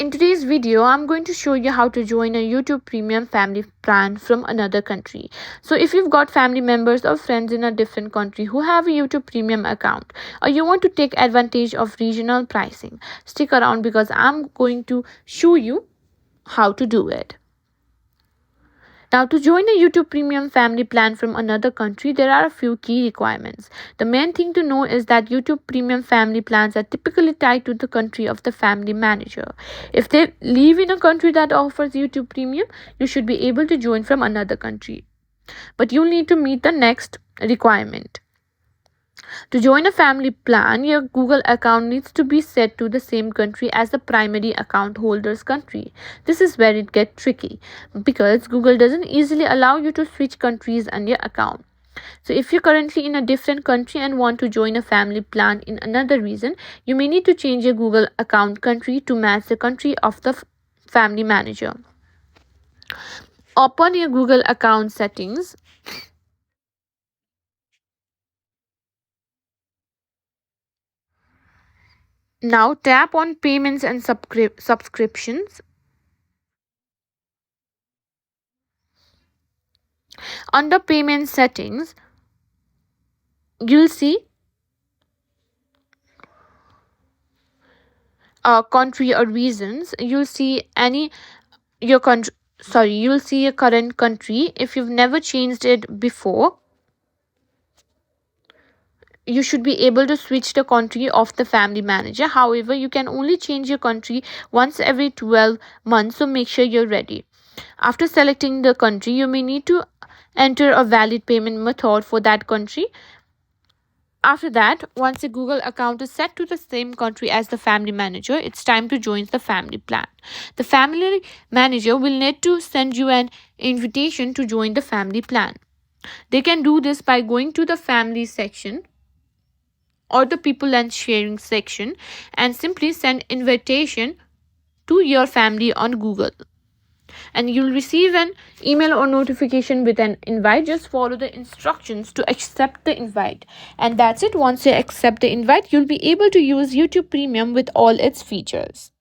In today's video, I'm going to show you how to join a YouTube Premium family plan from another country. So if you've got family members or friends in a different country who have a YouTube Premium account, or you want to take advantage of regional pricing, stick around because I'm going to show you how to do it. Now, to join a YouTube Premium family plan from another country, there are a few key requirements. The main thing to know is that YouTube Premium family plans are typically tied to the country of the family manager. If they live in a country that offers YouTube Premium, you should be able to join from another country. But you'll need to meet the next requirement. To join a family plan, your Google account needs to be set to the same country as the primary account holder's country. This is where it gets tricky because Google doesn't easily allow you to switch countries on your account. So if you're currently in a different country and want to join a family plan in another region, you may need to change your Google account country to match the country of the family manager. Open your Google account settings. Now tap on payments and subscriptions. Under payment settings, you'll see country or regions. You'll see your country. Sorry, you'll see your current country. If you've never changed it before, you should be able to switch the country of the family manager. However, you can only change your country once every 12 months, so make sure you're ready. After selecting the country, you may need to enter a valid payment method for that country. After that, once a Google account is set to the same country as the family manager, it's time to join the family plan. The family manager will need to send you an invitation to join the family plan. They can do this by going to the family section or the people and sharing section and simply send invitation to your family on Google, and you'll receive an email or notification with an invite. Just follow the instructions to accept the invite, and that's it. Once you accept the invite, you'll be able to use YouTube Premium with all its features.